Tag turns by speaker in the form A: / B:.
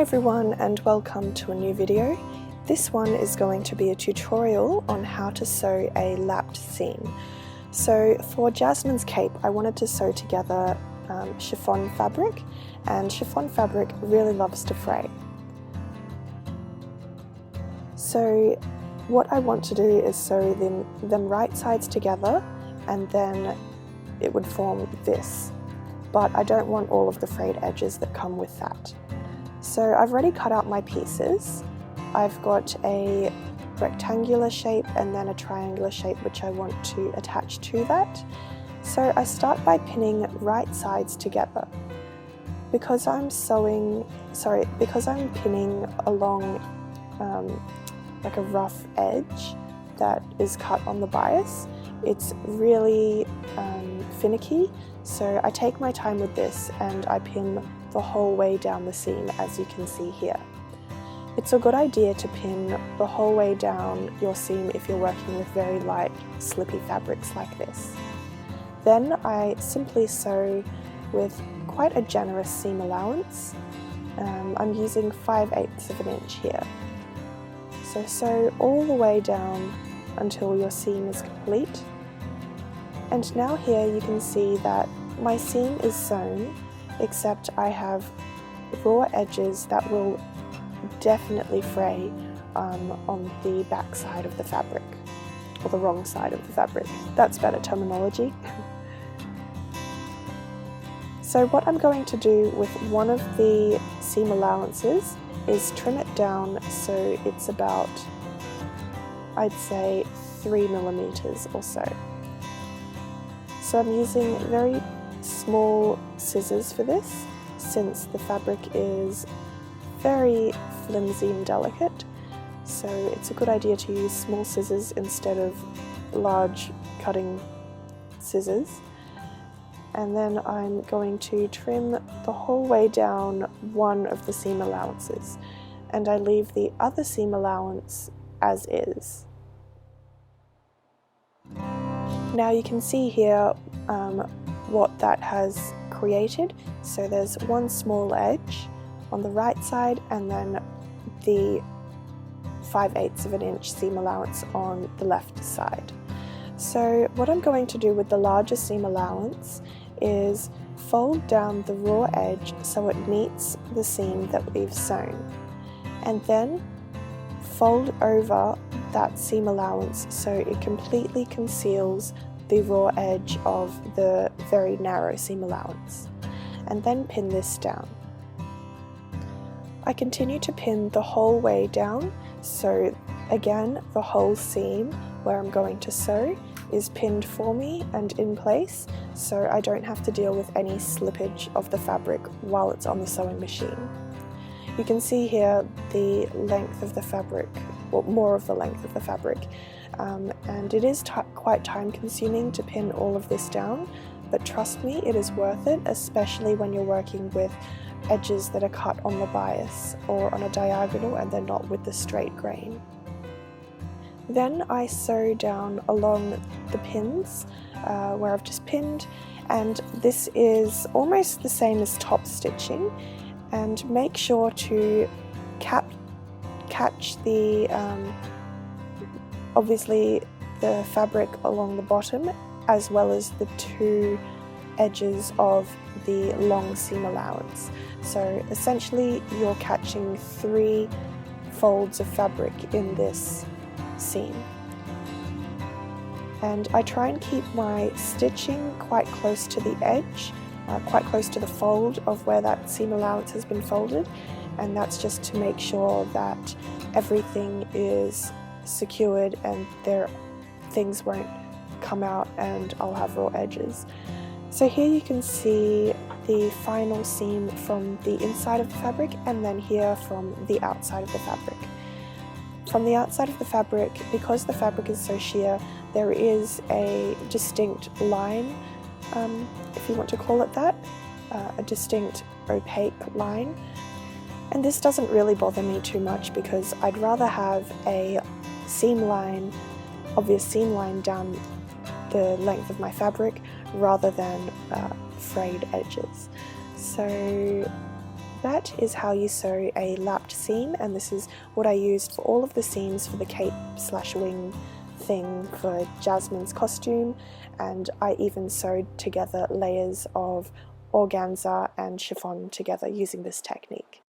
A: Hi everyone and welcome to a new video. This one is going to be a tutorial on how to sew a lapped seam. So for Jasmine's cape I wanted to sew together chiffon fabric, and chiffon fabric really loves to fray. So what I want to do is sew them right sides together, and then it would form this, but I don't want all of the frayed edges that come with that. So I've already cut out my pieces. I've got a rectangular shape and then a triangular shape which I want to attach to that. So I start by pinning right sides together. Because I'm pinning along like a rough edge that is cut on the bias, it's really finicky, so I take my time with this and I pin the whole way down the seam, as you can see here. It's a good idea to pin the whole way down your seam if you're working with very light, slippy fabrics like this. Then I simply sew with quite a generous seam allowance. I'm using 5/8 of an inch here. So sew all the way down until your seam is complete. And now here you can see that my seam is sewn, except I have raw edges that will definitely fray on the back side of the fabric, or the wrong side of the fabric. That's better terminology. So what I'm going to do with one of the seam allowances is trim it down so it's about, I'd say, 3 millimeters or so. So I'm using very small scissors for this, since the fabric is very flimsy and delicate, so it's a good idea to use small scissors instead of large cutting scissors. And then I'm going to trim the whole way down one of the seam allowances, and I leave the other seam allowance as is. Now you can see here what that has created. So there's one small edge on the right side and then the 5/8 of an inch seam allowance on the left side. So what I'm going to do with the larger seam allowance is fold down the raw edge so it meets the seam that we've sewn, and then fold over that seam allowance so it completely conceals the raw edge of the very narrow seam allowance, and then pin this down. I continue to pin the whole way down, so again the whole seam where I'm going to sew is pinned for me and in place, so I don't have to deal with any slippage of the fabric while it's on the sewing machine. You can see here the length of the fabric, or more of the length of the fabric, and it is quite time consuming to pin all of this down, but trust me, it is worth it, especially when you're working with edges that are cut on the bias or on a diagonal and they're not with the straight grain. Then I sew down along the pins where I've just pinned, and this is almost the same as top stitching, and make sure to catch the obviously the fabric along the bottom as well as the two edges of the long seam allowance. So essentially you're catching 3 folds of fabric in this seam. And I try and keep my stitching quite close to the edge, quite close to the fold of where that seam allowance has been folded, and that's just to make sure that everything is secured and things won't come out and I'll have raw edges. So here you can see the final seam from the inside of the fabric, and then here from the outside of the fabric. From the outside of the fabric, because the fabric is so sheer, there is a distinct line, if you want to call it that, a distinct opaque line. And this doesn't really bother me too much because I'd rather have a obvious seam line down the length of my fabric rather than frayed edges. So that is how you sew a lapped seam, and this is what I used for all of the seams for the cape/wing thing for Jasmine's costume, and I even sewed together layers of organza and chiffon together using this technique.